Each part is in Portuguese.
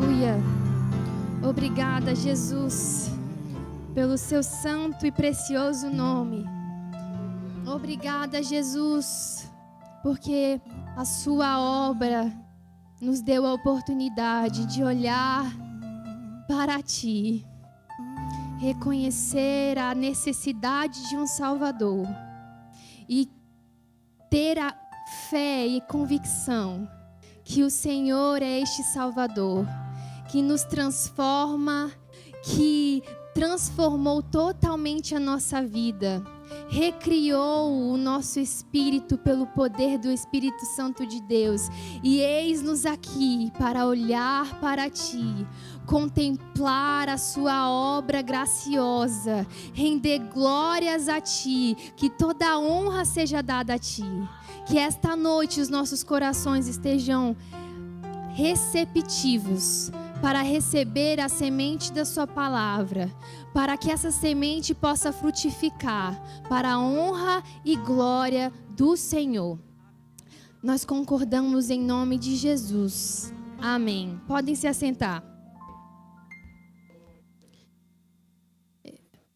Aleluia. Obrigada, Jesus, pelo seu santo e precioso nome. Obrigada, Jesus, porque a sua obra nos deu a oportunidade de olhar para ti, reconhecer a necessidade de um Salvador e ter a fé e convicção que o Senhor é este Salvador, que nos transforma, que transformou totalmente a nossa vida, recriou o nosso espírito pelo poder do Espírito Santo de Deus. E eis-nos aqui para olhar para ti, contemplar a sua obra graciosa, render glórias a ti, que toda a honra seja dada a ti. Que esta noite os nossos corações estejam receptivos para receber a semente da sua palavra, para que essa semente possa frutificar para a honra e glória do Senhor. Nós concordamos em nome de Jesus. Amém. Podem se assentar.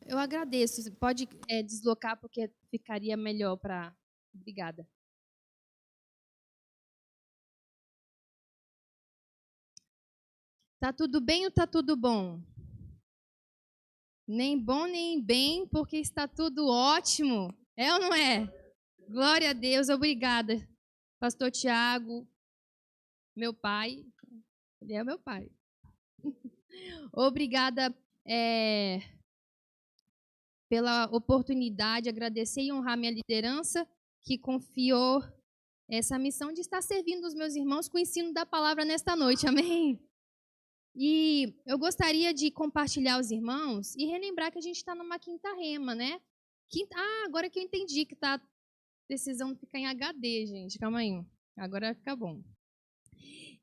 Eu agradeço. Pode deslocar porque ficaria melhor para... Obrigada. Tá tudo bem ou tá tudo bom? Nem bom nem bem, porque está tudo ótimo. É ou não é? Glória a Deus, obrigada. Pastor Tiago, meu pai. Ele é meu pai. Obrigada pela oportunidade, agradecer e honrar minha liderança, que confiou essa missão de estar servindo os meus irmãos com o ensino da palavra nesta noite. Amém? E eu gostaria de compartilhar aos irmãos e relembrar que a gente está numa quinta rema, né? Agora que eu entendi que está precisando ficar em HD, gente. Calma aí. Agora vai ficar bom.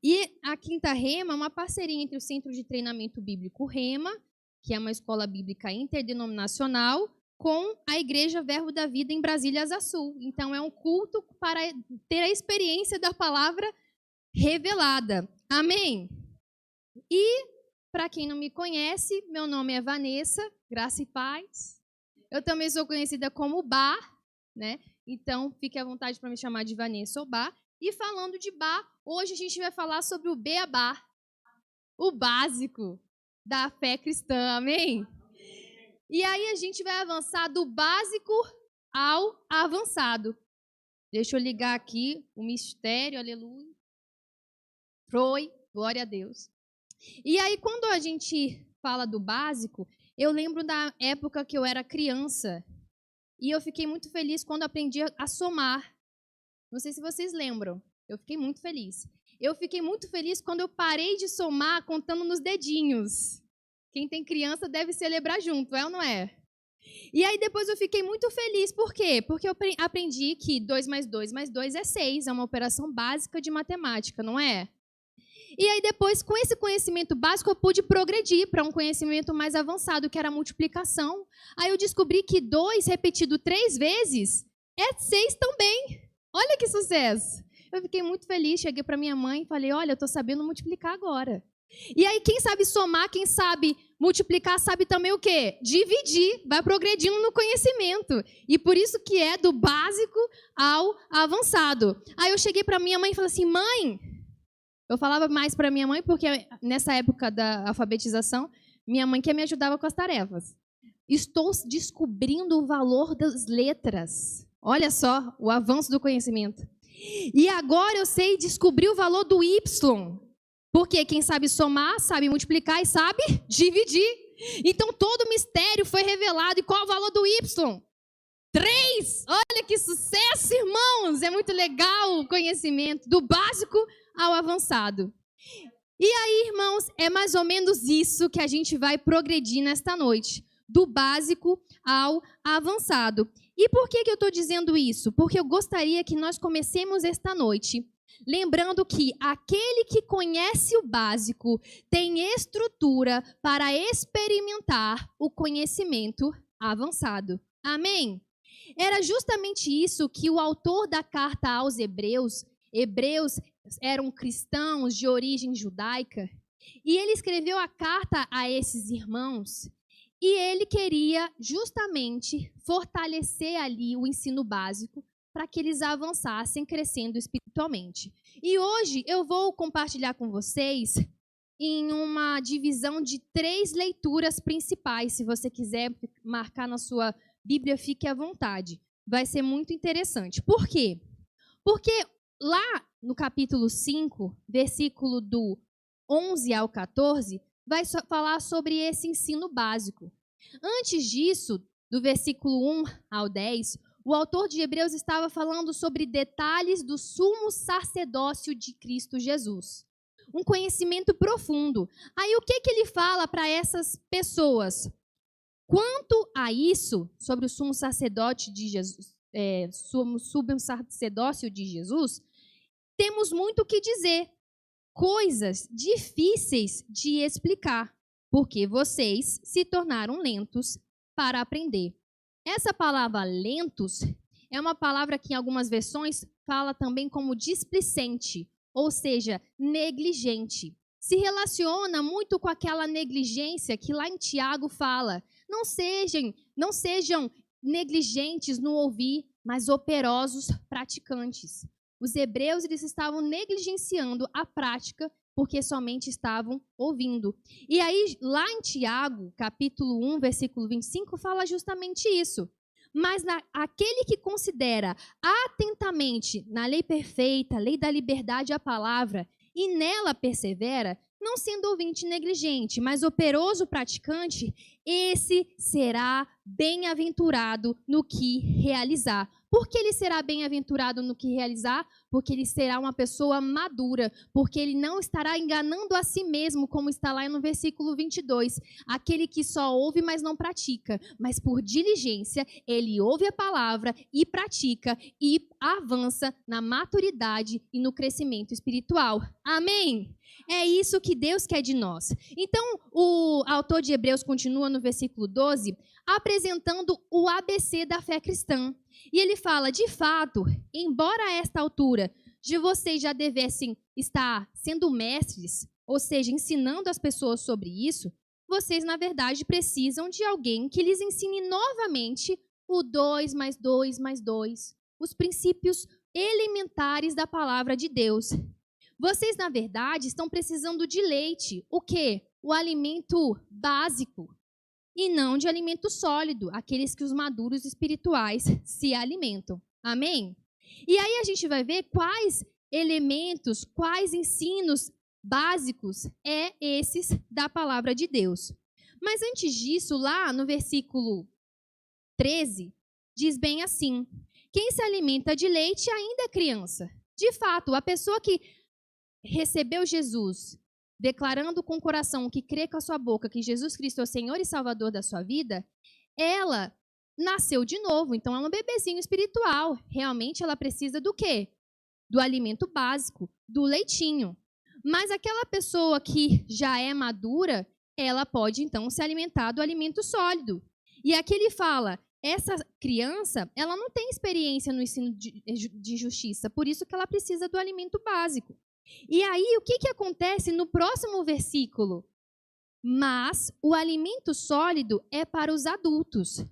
E a quinta rema é uma parceria entre o Centro de Treinamento Bíblico Rema, que é uma escola bíblica interdenominacional, com a Igreja Verbo da Vida em Brasília, Asa Sul. Então, é um culto para ter a experiência da palavra revelada. Amém? E, para quem não me conhece, meu nome é Vanessa, graça e paz. Eu também sou conhecida como Bá, né? Então, fique à vontade para me chamar de Vanessa ou Bá. E falando de Bá, hoje a gente vai falar sobre o Beabá, o básico da fé cristã, amém? E aí a gente vai avançar do básico ao avançado. Deixa eu ligar aqui o mistério, aleluia. Foi, glória a Deus. E aí, quando a gente fala do básico, eu lembro da época que eu era criança. E eu fiquei muito feliz quando aprendi a somar. Não sei se vocês lembram. Eu fiquei muito feliz. Eu fiquei muito feliz quando eu parei de somar contando nos dedinhos. Quem tem criança deve celebrar junto, é ou não é? E aí depois eu fiquei muito feliz. Por quê? Porque eu aprendi que 2 mais 2 mais 2 é 6. É uma operação básica de matemática, não é? E aí depois, com esse conhecimento básico, eu pude progredir para um conhecimento mais avançado, que era a multiplicação. Aí eu descobri que 2 repetido 3 vezes é 6 também. Olha que sucesso! Eu fiquei muito feliz, cheguei para minha mãe e falei, olha, eu estou sabendo multiplicar agora. E aí quem sabe somar, quem sabe multiplicar, sabe também o quê? Dividir, vai progredindo no conhecimento. E por isso que é do básico ao avançado. Aí eu cheguei para minha mãe e falei assim, mãe... Eu falava mais para minha mãe, porque nessa época da alfabetização, minha mãe que me ajudava com as tarefas. Estou descobrindo o valor das letras. Olha só, o avanço do conhecimento. E agora eu sei descobrir o valor do Y. Porque quem sabe somar, sabe multiplicar e sabe dividir. Então todo o mistério foi revelado. E qual é o valor do Y? 3! Olha que sucesso, irmãos! É muito legal o conhecimento do básico ao avançado. E aí, irmãos, é mais ou menos isso que a gente vai progredir nesta noite, do básico ao avançado. E por que eu estou dizendo isso? Porque eu gostaria que nós comecemos esta noite lembrando que aquele que conhece o básico tem estrutura para experimentar o conhecimento avançado. Amém? Era justamente isso que o autor da carta aos Hebreus eram cristãos de origem judaica, E ele escreveu a carta a esses irmãos e ele queria justamente fortalecer ali o ensino básico para que eles avançassem crescendo espiritualmente. E hoje eu vou compartilhar com vocês em uma divisão de 3 leituras principais. Se você quiser marcar na sua Bíblia, fique à vontade. Vai ser muito interessante. Por quê? Porque lá no capítulo 5, versículo do 11 ao 14, vai falar sobre esse ensino básico. Antes disso, do versículo 1 ao 10, o autor de Hebreus estava falando sobre detalhes do sumo sacerdócio de Cristo Jesus. Um conhecimento profundo. Aí o que ele fala para essas pessoas? Quanto a isso, sobre o sumo sacerdote de Jesus, sumo sacerdócio de Jesus, temos muito o que dizer. Coisas difíceis de explicar, porque vocês se tornaram lentos para aprender. Essa palavra lentos é uma palavra que em algumas versões fala também como displicente, ou seja, negligente. Se relaciona muito com aquela negligência que lá em Tiago fala. Não sejam negligentes no ouvir, mas operosos praticantes. Os hebreus eles estavam negligenciando a prática porque somente estavam ouvindo. E aí, lá em Tiago, capítulo 1, versículo 25, fala justamente isso. Mas aquele que considera atentamente na lei perfeita, lei da liberdade a palavra, e nela persevera, não sendo ouvinte negligente, mas operoso praticante, esse será bem-aventurado no que realizar. Por que ele será bem-aventurado no que realizar? Porque ele será uma pessoa madura, porque ele não estará enganando a si mesmo, como está lá no versículo 22. Aquele que só ouve, mas não pratica, mas por diligência, ele ouve a palavra e pratica e avança na maturidade e no crescimento espiritual. Amém? É isso que Deus quer de nós. Então, o autor de Hebreus continua no versículo 12, apresentando o ABC da fé cristã. E ele fala, de fato, embora a esta altura de vocês já devessem estar sendo mestres, ou seja, ensinando as pessoas sobre isso, vocês, na verdade, precisam de alguém que lhes ensine novamente o 2 mais 2 mais 2, os princípios elementares da palavra de Deus. Vocês, na verdade, estão precisando de leite. O quê? O alimento básico. E não de alimento sólido, aqueles que os maduros espirituais se alimentam. Amém? E aí a gente vai ver quais elementos, quais ensinos básicos esses da palavra de Deus. Mas antes disso, lá no versículo 13, diz bem assim, quem se alimenta de leite ainda é criança. De fato, a pessoa que recebeu Jesus, declarando com o coração que crê com a sua boca que Jesus Cristo é o Senhor e Salvador da sua vida, ela nasceu de novo. Então, ela é um bebezinho espiritual. Realmente, ela precisa do quê? Do alimento básico, do leitinho. Mas aquela pessoa que já é madura, ela pode, então, se alimentar do alimento sólido. E aqui ele fala, essa criança, ela não tem experiência no ensino de justiça, por isso que ela precisa do alimento básico. E aí, o que acontece no próximo versículo? Mas o alimento sólido é para os adultos,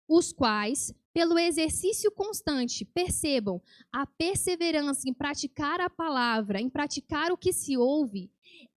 os quais, pelo exercício constante, percebam a perseverança em praticar a palavra, em praticar o que se ouve,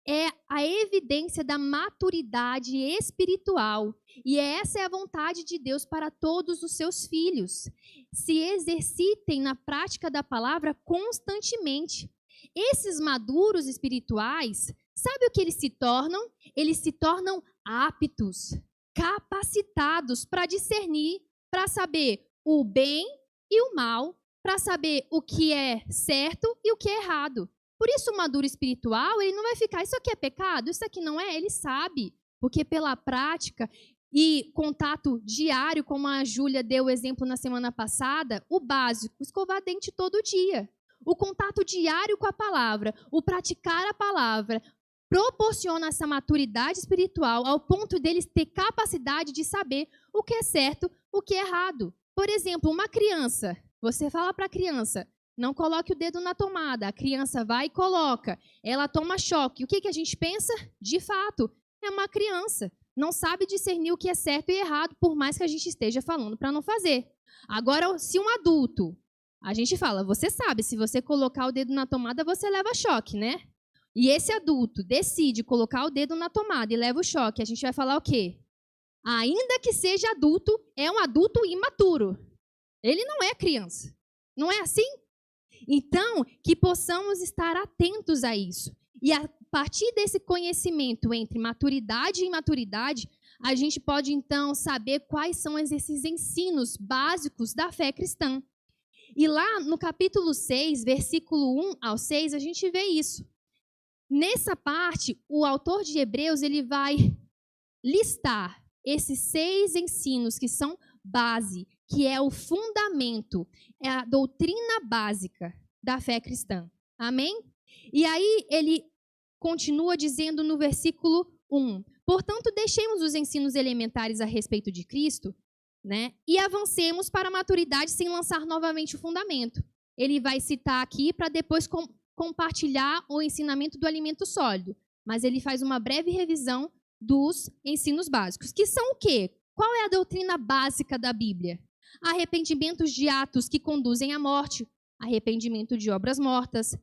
é a evidência da maturidade espiritual. E essa é a vontade de Deus para todos os seus filhos. Se exercitem na prática da palavra constantemente. Esses maduros espirituais, sabe o que eles se tornam? Eles se tornam aptos, capacitados para discernir, para saber o bem e o mal, para saber o que é certo e o que é errado. Por isso, o maduro espiritual, ele não vai ficar, isso aqui é pecado, isso aqui não é, ele sabe, porque pela prática e contato diário, como a Júlia deu o exemplo na semana passada, o básico, escovar dente todo dia. O contato diário com a palavra, o praticar a palavra, proporciona essa maturidade espiritual ao ponto deles ter capacidade de saber o que é certo, o que é errado. Por exemplo, uma criança, você fala para a criança, não coloque o dedo na tomada. A criança vai e coloca. Ela toma choque. O que a gente pensa? De fato, é uma criança. Não sabe discernir o que é certo e errado, por mais que a gente esteja falando para não fazer. Agora, se um adulto, a gente fala, você sabe, se você colocar o dedo na tomada, você leva choque, né? E esse adulto decide colocar o dedo na tomada e leva o choque, a gente vai falar o quê? Ainda que seja adulto, é um adulto imaturo. Ele não é criança. Não é assim? Então, que possamos estar atentos a isso. E a partir desse conhecimento entre maturidade e imaturidade, a gente pode, então, saber quais são esses ensinos básicos da fé cristã. E lá no capítulo 6, versículo 1 ao 6, a gente vê isso. Nessa parte, o autor de Hebreus ele vai listar esses 6 ensinos que são base, que é o fundamento, é a doutrina básica da fé cristã. Amém? E aí ele continua dizendo no versículo 1, portanto, deixemos os ensinos elementares a respeito de Cristo, né, e avancemos para a maturidade sem lançar novamente o fundamento. Ele vai citar aqui para depois compartilhar o ensinamento do alimento sólido, mas ele faz uma breve revisão dos ensinos básicos, que são o quê? Qual é a doutrina básica da Bíblia? Arrependimentos de atos que conduzem à morte, arrependimento de obras mortas,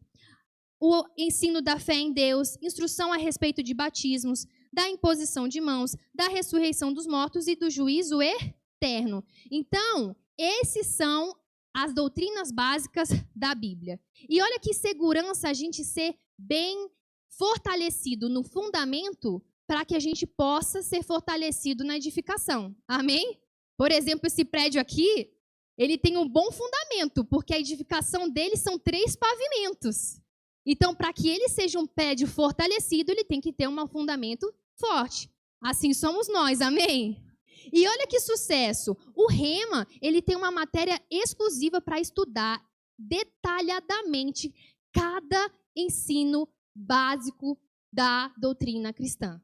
o ensino da fé em Deus, instrução a respeito de batismos, da imposição de mãos, da ressurreição dos mortos e do juízo eterno. Então, esses são as doutrinas básicas da Bíblia. E olha que segurança a gente ser bem fortalecido no fundamento para que a gente possa ser fortalecido na edificação. Amém? Por exemplo, esse prédio aqui, ele tem um bom fundamento, porque a edificação dele são 3 pavimentos. Então, para que ele seja um prédio fortalecido, ele tem que ter um fundamento forte. Assim somos nós, amém? E olha que sucesso. O Rema, ele tem uma matéria exclusiva para estudar detalhadamente cada ensino básico da doutrina cristã.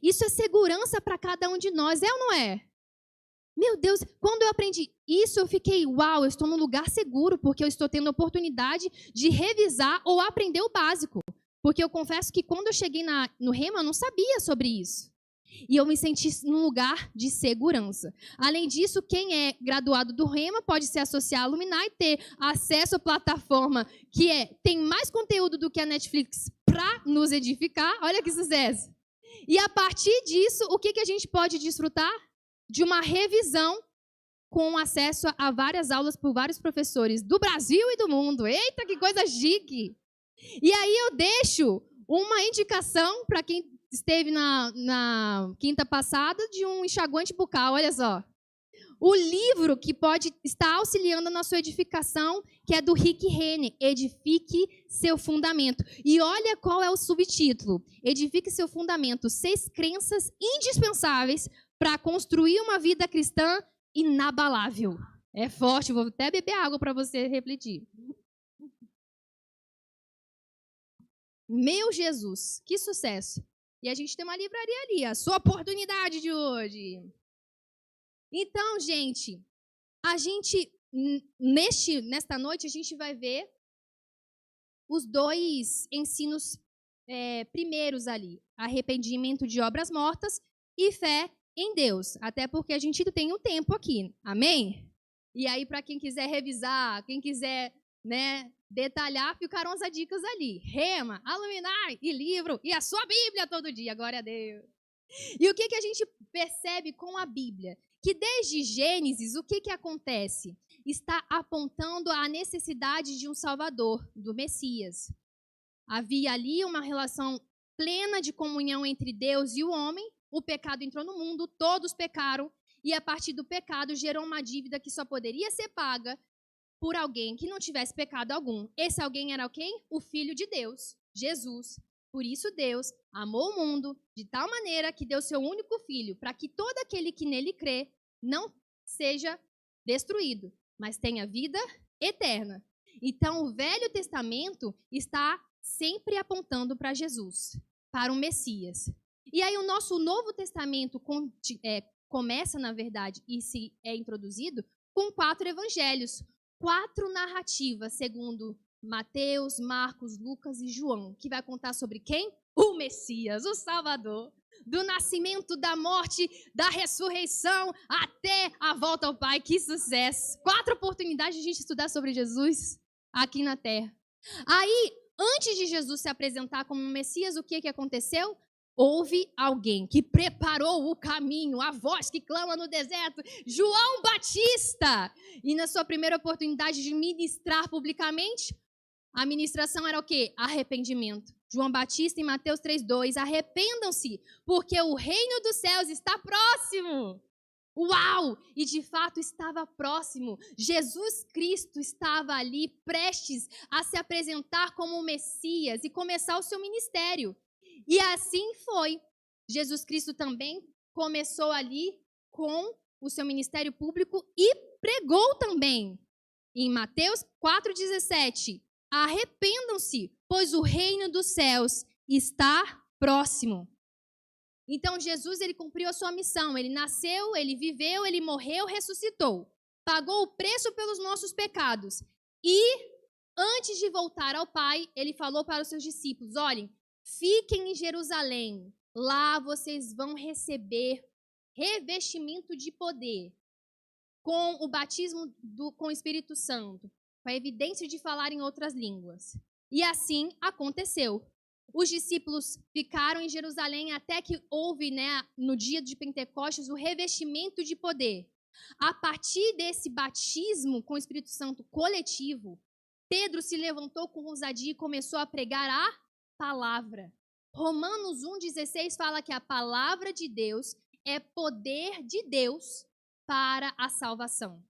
Isso é segurança para cada um de nós, é ou não é? Meu Deus, quando eu aprendi isso, eu fiquei, uau, eu estou num lugar seguro, porque eu estou tendo a oportunidade de revisar ou aprender o básico. Porque eu confesso que quando eu cheguei no Rema, eu não sabia sobre isso. E eu me senti num lugar de segurança. Além disso, quem é graduado do Rema pode se associar à Luminar e ter acesso à plataforma que tem mais conteúdo do que a Netflix para nos edificar. Olha que sucesso! E a partir disso, o que a gente pode desfrutar? De uma revisão com acesso a várias aulas por vários professores do Brasil e do mundo. Eita, que coisa chique! E aí eu deixo uma indicação para quem esteve na quinta passada de um enxaguante bucal, olha só. O livro que pode estar auxiliando na sua edificação, que é do Rick Renner, Edifique Seu Fundamento. E olha qual é o subtítulo. Edifique Seu Fundamento, 6 crenças indispensáveis para construir uma vida cristã inabalável. É forte, vou até beber água para você refletir. Meu Jesus, que sucesso! E a gente tem uma livraria ali, a sua oportunidade de hoje. Então, gente, nesta noite a gente vai ver os 2 ensinos primeiros ali. Arrependimento de obras mortas e fé em Deus. Até porque a gente tem um tempo aqui, amém? E aí, para quem quiser revisar, quem quiser, detalhar, ficaram as dicas ali. Rema, Luminar e livro e a sua Bíblia todo dia, glória a Deus. E o que a gente percebe com a Bíblia? Que desde Gênesis, o que acontece? Está apontando a necessidade de um Salvador, do Messias. Havia ali uma relação plena de comunhão entre Deus e o homem, o pecado entrou no mundo, todos pecaram, e a partir do pecado gerou uma dívida que só poderia ser paga por alguém que não tivesse pecado algum. Esse alguém era quem? O Filho de Deus, Jesus. Por isso Deus amou o mundo de tal maneira que deu seu único Filho, para que todo aquele que nele crê não seja destruído, mas tenha vida eterna. Então, o Velho Testamento está sempre apontando para Jesus, para o Messias. E aí o nosso Novo Testamento começa, na verdade, e se é introduzido com 4 evangelhos. 4 narrativas, segundo Mateus, Marcos, Lucas e João, que vai contar sobre quem? O Messias, o Salvador. Do nascimento, da morte, da ressurreição, até a volta ao Pai. Que sucesso! 4 oportunidades de a gente estudar sobre Jesus aqui na Terra. Aí, antes de Jesus se apresentar como Messias, o que aconteceu? Houve alguém que preparou o caminho, a voz que clama no deserto, João Batista. E na sua primeira oportunidade de ministrar publicamente, a ministração era o quê? Arrependimento. João Batista em Mateus 3:2, arrependam-se, porque o reino dos céus está próximo. Uau! E de fato estava próximo. Jesus Cristo estava ali prestes a se apresentar como o Messias e começar o seu ministério. E assim foi. Jesus Cristo também começou ali com o seu ministério público e pregou também. Em Mateus 4:17, arrependam-se, pois o reino dos céus está próximo. Então Jesus, ele cumpriu a sua missão. Ele nasceu, ele viveu, ele morreu, ressuscitou. Pagou o preço pelos nossos pecados. E antes de voltar ao Pai, ele falou para os seus discípulos, olhem, fiquem em Jerusalém, lá vocês vão receber revestimento de poder, com o batismo com o Espírito Santo, com a evidência de falar em outras línguas. E assim aconteceu. Os discípulos ficaram em Jerusalém até que houve, no dia de Pentecostes, o revestimento de poder. A partir desse batismo com o Espírito Santo coletivo, Pedro se levantou com ousadia e começou a pregar a palavra. Romanos 1,16 fala que a palavra de Deus é poder de Deus para a salvação.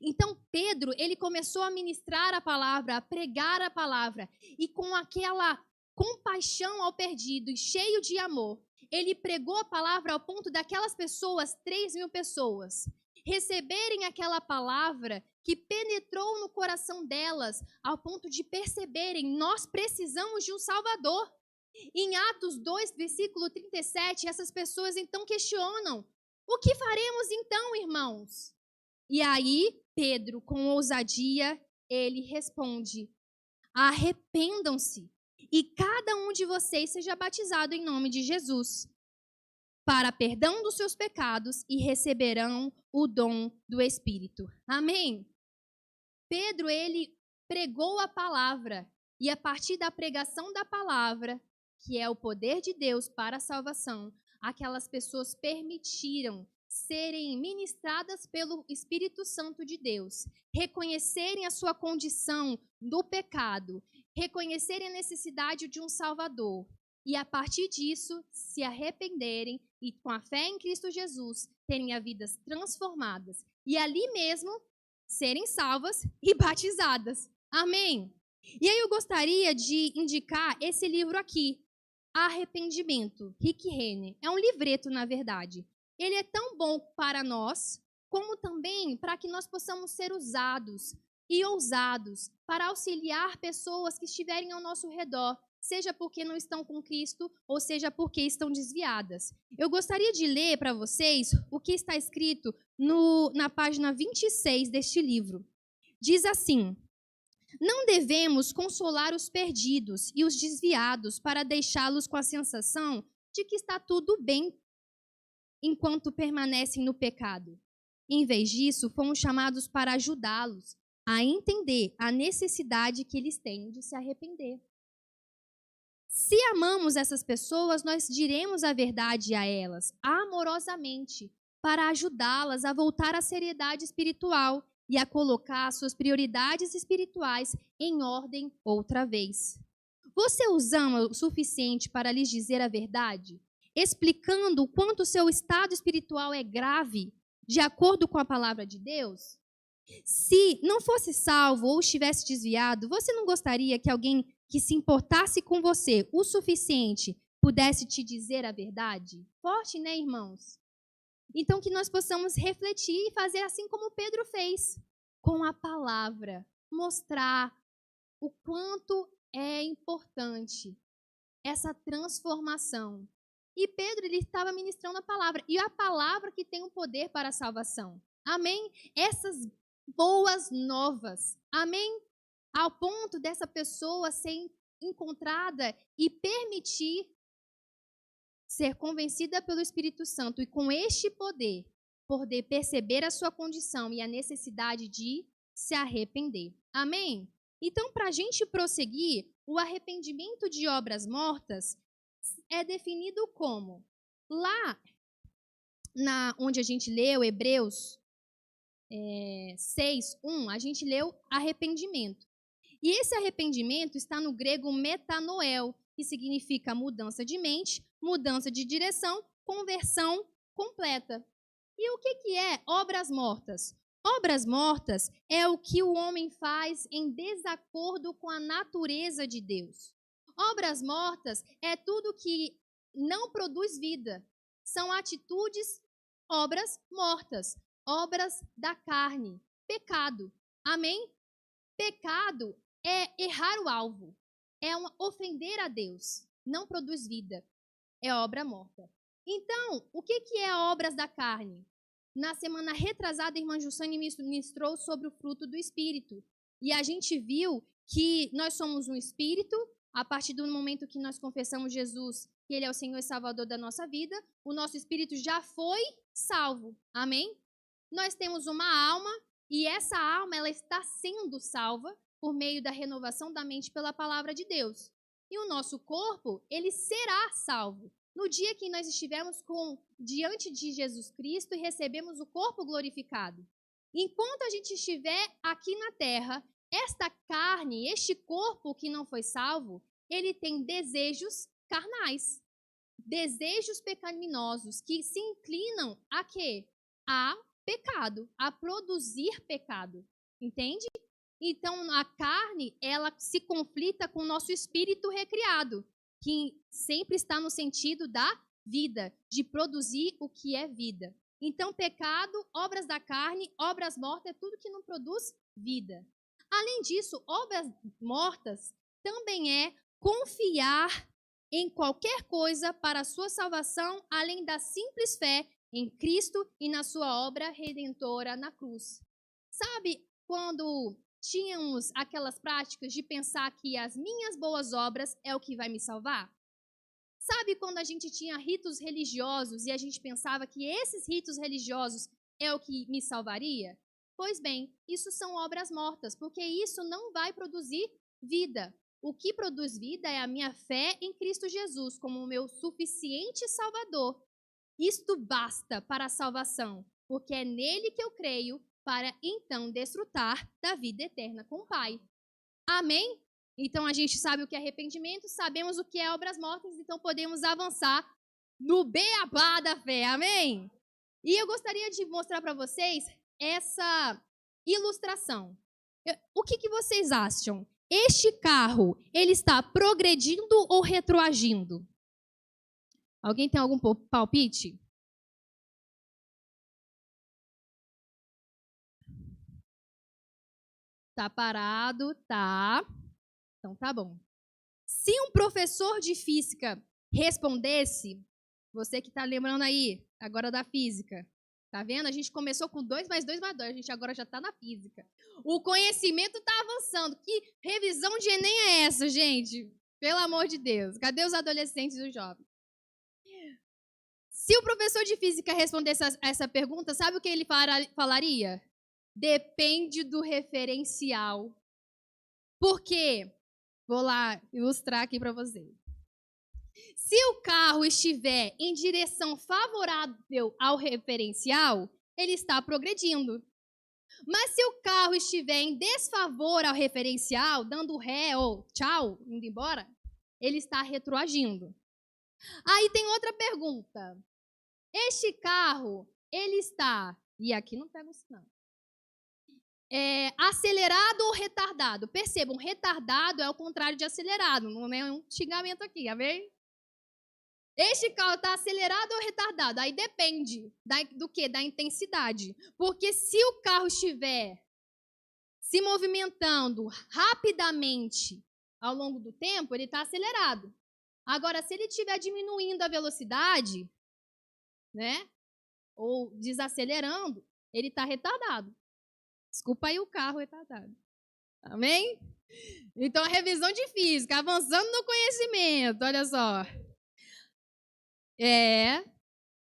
Então Pedro, ele começou a ministrar a palavra, a pregar a palavra, e com aquela compaixão ao perdido e cheio de amor, ele pregou a palavra ao ponto daquelas pessoas, 3.000 pessoas, receberem aquela palavra que penetrou no coração delas, ao ponto de perceberem, nós precisamos de um Salvador. Em Atos 2, versículo 37, essas pessoas então questionam, o que faremos então, irmãos? E aí, Pedro, com ousadia, ele responde, arrependam-se e cada um de vocês seja batizado em nome de Jesus, para perdão dos seus pecados e receberão o dom do Espírito. Amém? Pedro, ele pregou a palavra e a partir da pregação da palavra, que é o poder de Deus para a salvação, aquelas pessoas permitiram serem ministradas pelo Espírito Santo de Deus, reconhecerem a sua condição do pecado, reconhecerem a necessidade de um Salvador e a partir disso se arrependerem e com a fé em Cristo Jesus terem as vidas transformadas e ali mesmo serem salvas e batizadas. Amém? E aí eu gostaria de indicar esse livro aqui, Arrependimento, Rick Renner. É um livreto, na verdade. Ele é tão bom para nós, como também para que nós possamos ser usados e ousados para auxiliar pessoas que estiverem ao nosso redor, seja porque não estão com Cristo ou seja porque estão desviadas. Eu gostaria de ler para vocês o que está escrito na página 26 deste livro. Diz assim: não devemos consolar os perdidos e os desviados para deixá-los com a sensação de que está tudo bem enquanto permanecem no pecado. Em vez disso, fomos chamados para ajudá-los a entender a necessidade que eles têm de se arrepender. Se amamos essas pessoas, nós diremos a verdade a elas, amorosamente, para ajudá-las a voltar à seriedade espiritual e a colocar suas prioridades espirituais em ordem outra vez. Você os ama o suficiente para lhes dizer a verdade, explicando o quanto seu estado espiritual é grave, de acordo com a palavra de Deus? Se não fosse salvo ou estivesse desviado, você não gostaria que alguém que se importasse com você o suficiente pudesse te dizer a verdade? Forte, né, irmãos? Então, que nós possamos refletir e fazer assim como Pedro fez, com a palavra, mostrar o quanto é importante essa transformação. E Pedro, ele estava ministrando a palavra, e a palavra que tem o poder para a salvação. Amém? Essas boas novas. Amém? Ao ponto dessa pessoa ser encontrada e permitir ser convencida pelo Espírito Santo e com este poder perceber a sua condição e a necessidade de se arrepender. Amém? Então, para a gente prosseguir, o arrependimento de obras mortas é definido como? Lá, onde a gente leu Hebreus 6:1, a gente leu arrependimento. E esse arrependimento está no grego metanoel, que significa mudança de mente, mudança de direção, conversão completa. E o que é obras mortas? Obras mortas é o que o homem faz em desacordo com a natureza de Deus. Obras mortas é tudo que não produz vida. São atitudes, obras mortas, obras da carne, pecado. Amém? Pecado é errar o alvo, é ofender a Deus, não produz vida, é obra morta. Então, o que é obras da carne? Na semana retrasada, a irmã Jussane ministrou sobre o fruto do Espírito. E a gente viu que nós somos um Espírito, a partir do momento que nós confessamos Jesus, que Ele é o Senhor e Salvador da nossa vida, o nosso Espírito já foi salvo. Amém? Nós temos uma alma, e essa alma ela está sendo salva por meio da renovação da mente pela palavra de Deus. E o nosso corpo, ele será salvo no dia que nós estivermos diante de Jesus Cristo e recebemos o corpo glorificado. Enquanto a gente estiver aqui na terra, esta carne, este corpo que não foi salvo, ele tem desejos carnais, desejos pecaminosos que se inclinam a quê? A pecado, a produzir pecado. Entende? Então, a carne, ela se conflita com o nosso espírito recriado, que sempre está no sentido da vida, de produzir o que é vida. Então, pecado, obras da carne, obras mortas, é tudo que não produz vida. Além disso, obras mortas também é confiar em qualquer coisa para a sua salvação, além da simples fé em Cristo e na sua obra redentora na cruz. Sabe quando tínhamos aquelas práticas de pensar que as minhas boas obras é o que vai me salvar? Sabe quando a gente tinha ritos religiosos e a gente pensava que esses ritos religiosos é o que me salvaria? Pois bem, isso são obras mortas, porque isso não vai produzir vida. O que produz vida é a minha fé em Cristo Jesus como o meu suficiente Salvador. Isto basta para a salvação, porque é nele que eu creio para então desfrutar da vida eterna com o Pai. Amém? Então a gente sabe o que é arrependimento, sabemos o que é obras mortas, então podemos avançar no beabá da fé. Amém? E eu gostaria de mostrar para vocês essa ilustração. O que vocês acham? Este carro, ele está progredindo ou retroagindo? Alguém tem algum palpite? Tá parado, tá. Então tá bom. Se um professor de física respondesse, você que tá lembrando aí, agora da física, tá vendo? A gente começou com 2 mais 2 mais 2, a gente agora já tá na física. O conhecimento tá avançando. Que revisão de Enem é essa, gente? Pelo amor de Deus. Cadê os adolescentes e os jovens? Se o professor de física respondesse essa pergunta, sabe o que ele falaria? Depende do referencial. Por quê? Vou lá ilustrar aqui para vocês. Se o carro estiver em direção favorável ao referencial, ele está progredindo. Mas se o carro estiver em desfavor ao referencial, dando ré ou tchau, indo embora, ele está retroagindo. Aí tem outra pergunta. Este carro, ele está, e aqui não pega o sinal, acelerado ou retardado? Percebam, retardado é o contrário de acelerado, não é um xingamento aqui, amém? Este carro está acelerado ou retardado? Aí depende do quê? Da intensidade. Porque se o carro estiver se movimentando rapidamente ao longo do tempo, ele está acelerado. Agora, se ele estiver diminuindo a velocidade, né, ou desacelerando, ele está retardado. Desculpa aí o carro retardado. Amém? Então, a revisão de física, avançando no conhecimento, olha só.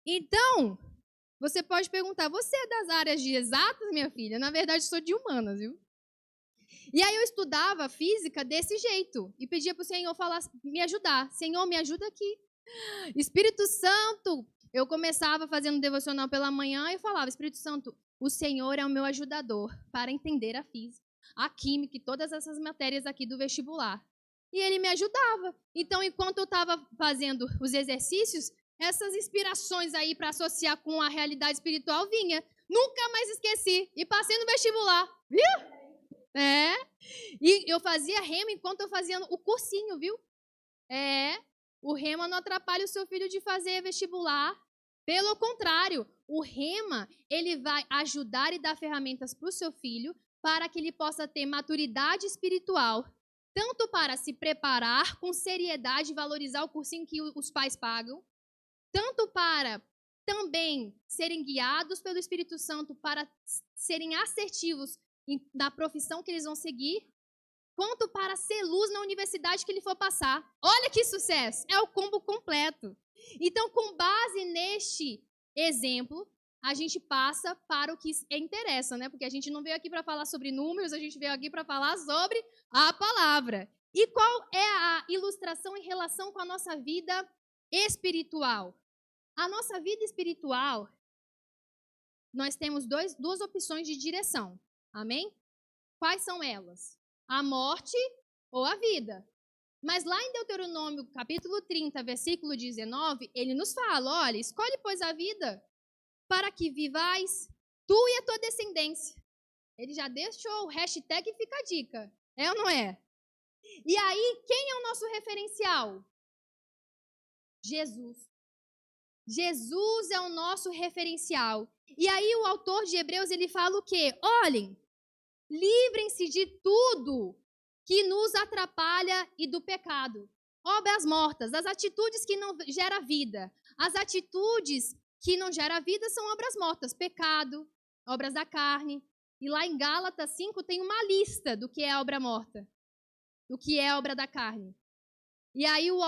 Então, você pode perguntar, você é das áreas de exatas, minha filha? Na verdade, sou de humanas, viu? E aí eu estudava física desse jeito e pedia para o Senhor me ajudar. Senhor, me ajuda aqui. Espírito Santo, eu começava fazendo devocional pela manhã e falava, Espírito Santo, o Senhor é o meu ajudador para entender a física, a química e todas essas matérias aqui do vestibular. E ele me ajudava. Então, enquanto eu estava fazendo os exercícios, essas inspirações aí para associar com a realidade espiritual vinha. Nunca mais esqueci. E passei no vestibular. Viu? E eu fazia remo enquanto eu fazia o cursinho, viu? O rema não atrapalha o seu filho de fazer vestibular. Pelo contrário, o rema, ele vai ajudar e dar ferramentas para o seu filho para que ele possa ter maturidade espiritual, tanto para se preparar com seriedade e valorizar o cursinho que os pais pagam, tanto para também serem guiados pelo Espírito Santo para serem assertivos na profissão que eles vão seguir, quanto para ser luz na universidade que ele for passar. Olha que sucesso! É o combo completo. Então, com base neste exemplo, a gente passa para o que interessa, né? Porque a gente não veio aqui para falar sobre números, a gente veio aqui para falar sobre a palavra. E qual é a ilustração em relação com a nossa vida espiritual? A nossa vida espiritual, nós temos duas opções de direção. Amém? Quais são elas? A morte ou a vida. Mas lá em Deuteronômio, capítulo 30, versículo 19, ele nos fala, olha, escolhe, pois, a vida para que vivais tu e a tua descendência. Ele já deixou o hashtag fica a dica. É ou não é? E aí, quem é o nosso referencial? Jesus. Jesus é o nosso referencial. E aí o autor de Hebreus, ele fala o quê? Olhem, livrem-se de tudo que nos atrapalha e do pecado. Obras mortas, as atitudes que não geram vida. As atitudes que não geram vida são obras mortas. Pecado, obras da carne. E lá em Gálatas 5 tem uma lista do que é obra morta, do que é obra da carne. E aí o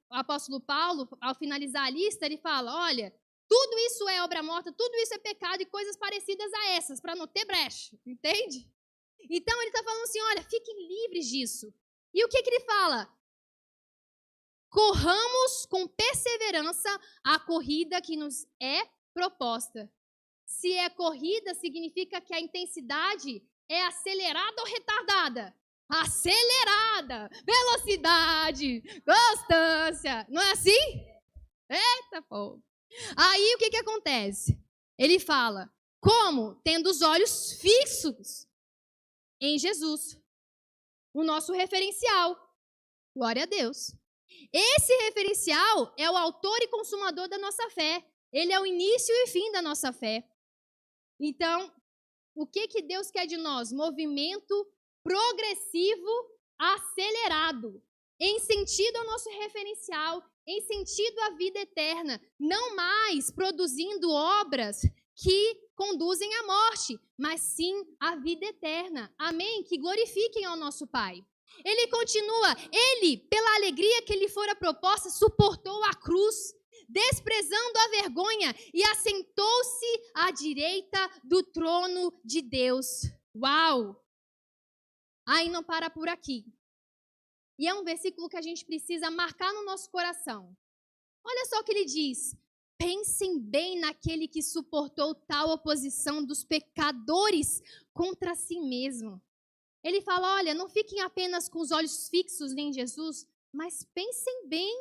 apóstolo Paulo, ao finalizar a lista, ele fala, olha, tudo isso é obra morta, tudo isso é pecado e coisas parecidas a essas, para não ter brecha, entende? Então ele está falando assim, olha, fiquem livres disso. E o que ele fala? Corramos com perseverança a corrida que nos é proposta. Se é corrida, significa que a intensidade é acelerada ou retardada? Acelerada, velocidade, constância. Não é assim? Eita, pô. Aí o que acontece? Ele fala, como? Tendo os olhos fixos em Jesus, o nosso referencial. Glória a Deus. Esse referencial é o autor e consumador da nossa fé. Ele é o início e fim da nossa fé. Então, o que Deus quer de nós? Movimento progressivo, acelerado, em sentido ao nosso referencial, em sentido à vida eterna, não mais produzindo obras que conduzem à morte, mas sim à vida eterna. Amém? Que glorifiquem ao nosso Pai. Ele continua, ele, pela alegria que lhe fora proposta, suportou a cruz, desprezando a vergonha, e assentou-se à direita do trono de Deus. Uau! Aí não para por aqui. E é um versículo que a gente precisa marcar no nosso coração. Olha só o que ele diz. Pensem bem naquele que suportou tal oposição dos pecadores contra si mesmo. Ele fala, olha, não fiquem apenas com os olhos fixos em Jesus, mas pensem bem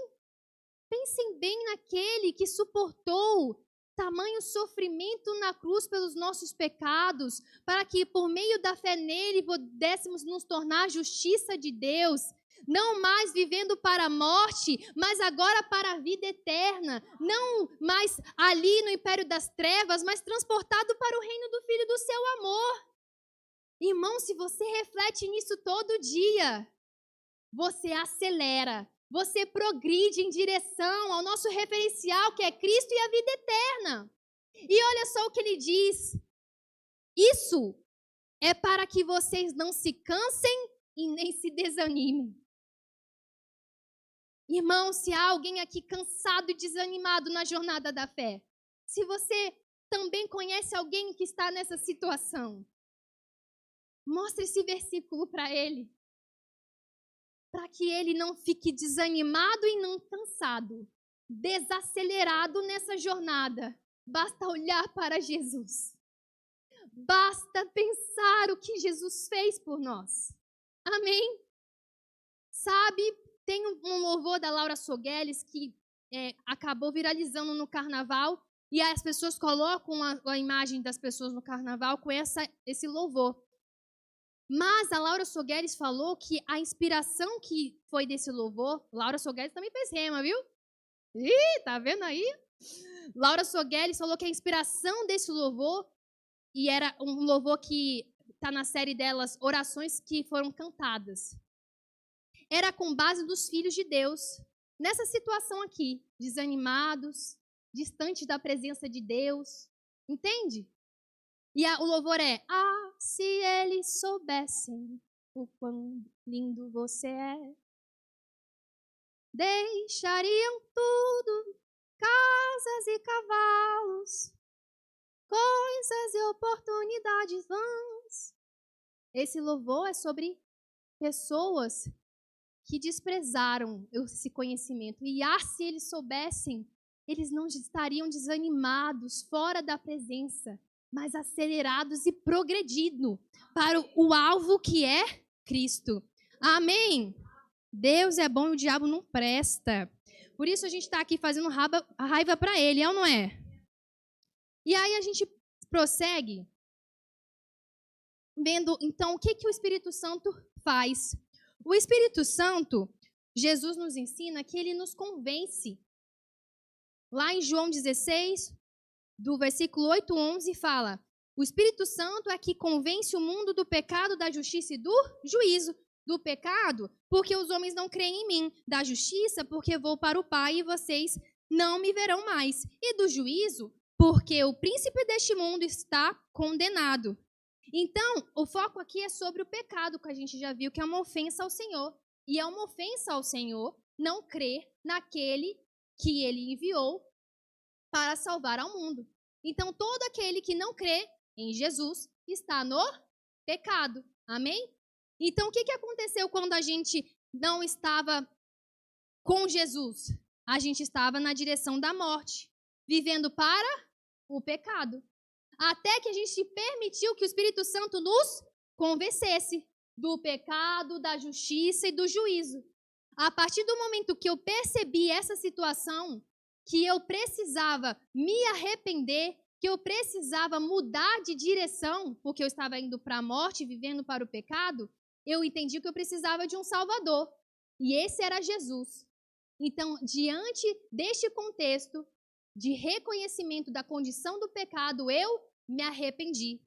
naquele que suportou tamanho sofrimento na cruz pelos nossos pecados, para que por meio da fé nele pudéssemos nos tornar a justiça de Deus, não mais vivendo para a morte, mas agora para a vida eterna, não mais ali no império das trevas, mas transportado para o reino do Filho do seu amor. Irmão, se você reflete nisso todo dia, você acelera, você progride em direção ao nosso referencial, que é Cristo e a vida eterna. E olha só o que ele diz. Isso é para que vocês não se cansem e nem se desanimem. Irmão, se há alguém aqui cansado e desanimado na jornada da fé, se você também conhece alguém que está nessa situação, mostre esse versículo para ele, para que ele não fique desanimado e não cansado, desacelerado nessa jornada. Basta olhar para Jesus. Basta pensar o que Jesus fez por nós. Amém? Sabe, tem um louvor da Laura Sogueles que acabou viralizando no carnaval e as pessoas colocam a imagem das pessoas no carnaval com esse louvor. Mas a Laura Sogueles falou que a inspiração que foi desse louvor, Laura Sogueles também fez rema, viu? Ih, tá vendo aí? Laura Sogueles falou que a inspiração desse louvor, e era um louvor que está na série delas, Orações que Foram Cantadas, era com base dos filhos de Deus, nessa situação aqui, desanimados, distantes da presença de Deus, entende? E o louvor é: ah, se eles soubessem o quão lindo você é, deixariam tudo, casas e cavalos, coisas e oportunidades vãs. Esse louvor é sobre pessoas que desprezaram esse conhecimento. E se eles soubessem, eles não estariam desanimados, fora da presença, mas acelerados e progredindo para o alvo que é Cristo. Amém? Deus é bom e o diabo não presta. Por isso a gente está aqui fazendo raiva para ele, é ou não é? E aí a gente prossegue vendo, então, o que o Espírito Santo faz. O Espírito Santo, Jesus nos ensina que ele nos convence. Lá em João 16, do versículo 8, 11, fala: o Espírito Santo é que convence o mundo do pecado, da justiça e do juízo. Do pecado, porque os homens não creem em mim. Da justiça, porque vou para o Pai e vocês não me verão mais. E do juízo, porque o príncipe deste mundo está condenado. Então, o foco aqui é sobre o pecado, que a gente já viu que é uma ofensa ao Senhor. E é uma ofensa ao Senhor não crer naquele que ele enviou para salvar ao mundo. Então, todo aquele que não crê em Jesus está no pecado. Amém? Então, o que aconteceu quando a gente não estava com Jesus? A gente estava na direção da morte, vivendo para o pecado. Até que a gente permitiu que o Espírito Santo nos convencesse do pecado, da justiça e do juízo. A partir do momento que eu percebi essa situação, que eu precisava me arrepender, que eu precisava mudar de direção, porque eu estava indo para a morte, vivendo para o pecado, eu entendi que eu precisava de um Salvador. E esse era Jesus. Então, diante deste contexto de reconhecimento da condição do pecado, eu me arrependi.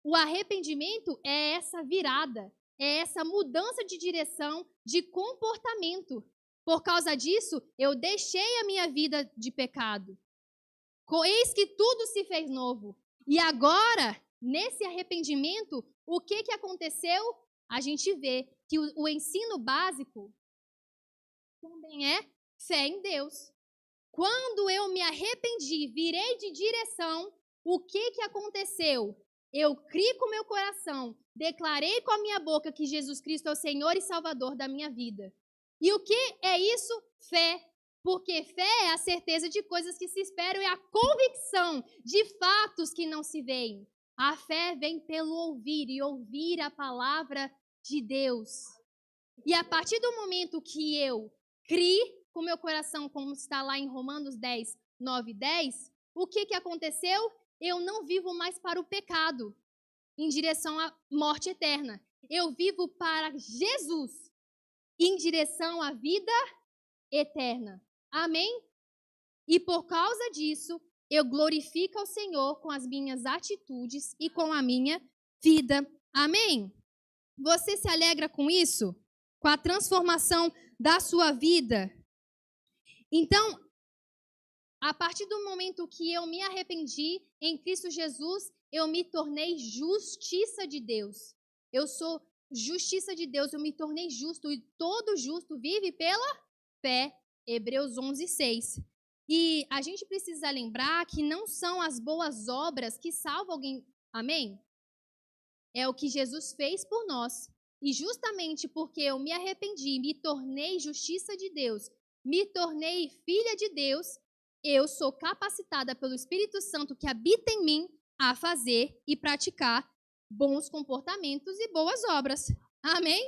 O arrependimento é essa virada, é essa mudança de direção, de comportamento. Por causa disso, eu deixei a minha vida de pecado. Eis que tudo se fez novo. E agora, nesse arrependimento, o que aconteceu? A gente vê que o ensino básico também é fé em Deus. Quando eu me arrependi, virei de direção, o que aconteceu? Eu criei com meu coração, declarei com a minha boca que Jesus Cristo é o Senhor e Salvador da minha vida. E o que é isso? Fé. Porque fé é a certeza de coisas que se esperam, é a convicção de fatos que não se veem. A fé vem pelo ouvir e ouvir a palavra de Deus. E a partir do momento que eu criei com meu coração, como está lá em Romanos 10, 9 e 10, o que aconteceu? Eu não vivo mais para o pecado, em direção à morte eterna. Eu vivo para Jesus, em direção à vida eterna. Amém? E por causa disso, eu glorifico ao Senhor com as minhas atitudes e com a minha vida. Amém? Você se alegra com isso? Com a transformação da sua vida? Então, a partir do momento que eu me arrependi em Cristo Jesus, eu me tornei justiça de Deus. Eu sou justiça de Deus, eu me tornei justo, e todo justo vive pela fé. Hebreus 11:6. E a gente precisa lembrar que não são as boas obras que salvam alguém. Amém? É o que Jesus fez por nós. E justamente porque eu me arrependi, me tornei justiça de Deus, me tornei filha de Deus, eu sou capacitada pelo Espírito Santo que habita em mim a fazer e praticar bons comportamentos e boas obras. Amém?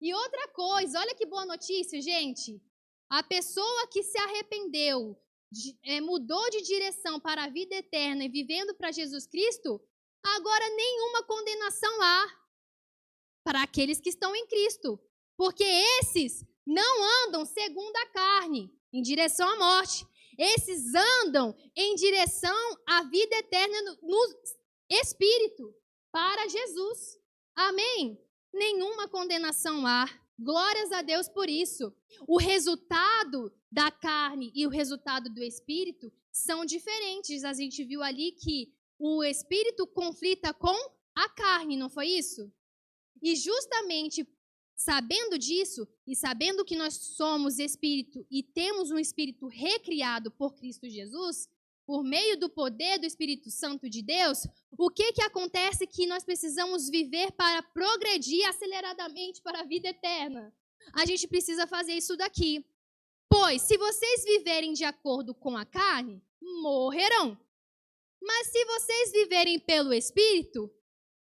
E outra coisa, olha que boa notícia, gente. A pessoa que se arrependeu, mudou de direção para a vida eterna e vivendo para Jesus Cristo, agora nenhuma condenação há para aqueles que estão em Cristo. Porque esses não andam segundo a carne, em direção à morte. Esses andam em direção à vida eterna no Espírito, para Jesus. Amém? Nenhuma condenação há. Glórias a Deus por isso. O resultado da carne e o resultado do Espírito são diferentes. A gente viu ali que o Espírito conflita com a carne, não foi isso? E justamente sabendo disso e sabendo que nós somos Espírito e temos um Espírito recriado por Cristo Jesus, por meio do poder do Espírito Santo de Deus, o que acontece que nós precisamos viver para progredir aceleradamente para a vida eterna? A gente precisa fazer isso daqui. Pois, se vocês viverem de acordo com a carne, morrerão. Mas se vocês viverem pelo Espírito,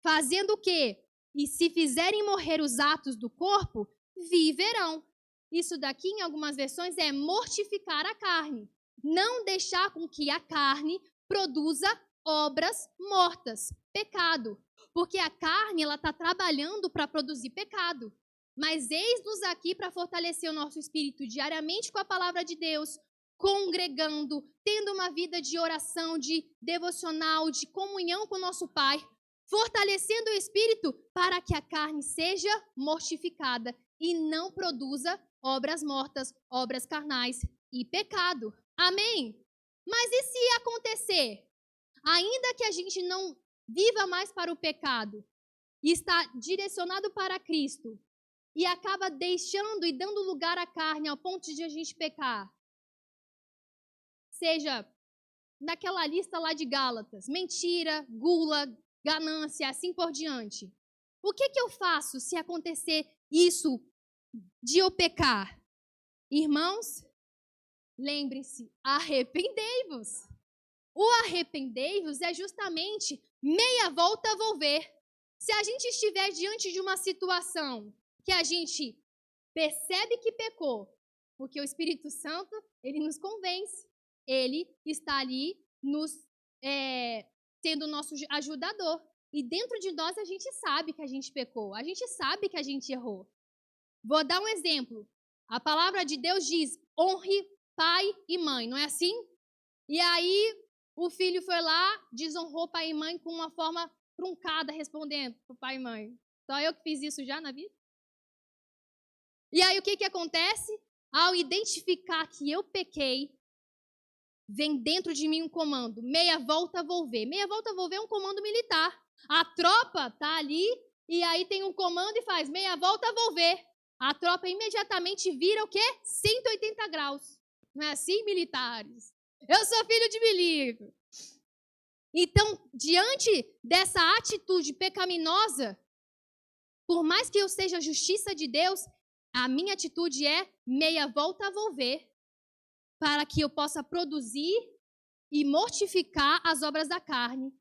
fazendo o quê? E se fizerem morrer os atos do corpo, viverão. Isso daqui, em algumas versões, é mortificar a carne. Não deixar com que a carne produza obras mortas, pecado. Porque a carne, ela está trabalhando para produzir pecado. Mas eis-nos aqui para fortalecer o nosso espírito diariamente com a palavra de Deus, congregando, tendo uma vida de oração, de devocional, de comunhão com o nosso Pai, fortalecendo o espírito para que a carne seja mortificada e não produza obras mortas, obras carnais e pecado. Amém? Mas e se acontecer? Ainda que a gente não viva mais para o pecado e está direcionado para Cristo e acaba deixando e dando lugar à carne ao ponto de a gente pecar, seja naquela lista lá de Gálatas, mentira, gula, ganância, assim por diante. O que eu faço se acontecer isso de eu pecar? Irmãos, lembre-se, arrependei-vos. O arrependei-vos é justamente meia volta vou ver. Se a gente estiver diante de uma situação que a gente percebe que pecou, porque o Espírito Santo, ele nos convence. Ele está ali nos sendo o nosso ajudador. E dentro de nós a gente sabe que a gente pecou. A gente sabe que a gente errou. Vou dar um exemplo. A palavra de Deus diz, honre pai e mãe, não é assim? E aí o filho foi lá, desonrou pai e mãe com uma forma truncada, respondendo para o pai e mãe. Só eu que fiz isso já na vida? E aí o que acontece? Ao identificar que eu pequei, vem dentro de mim um comando, meia volta vou ver. Meia volta vou ver é um comando militar. A tropa está ali e aí tem um comando e faz meia volta vou ver. A tropa imediatamente vira o quê? 180 graus. Não é assim, militares? Eu sou filho de milico. Então, diante dessa atitude pecaminosa, por mais que eu seja a justiça de Deus, a minha atitude é meia volta vou ver, para que eu possa produzir e mortificar as obras da carne,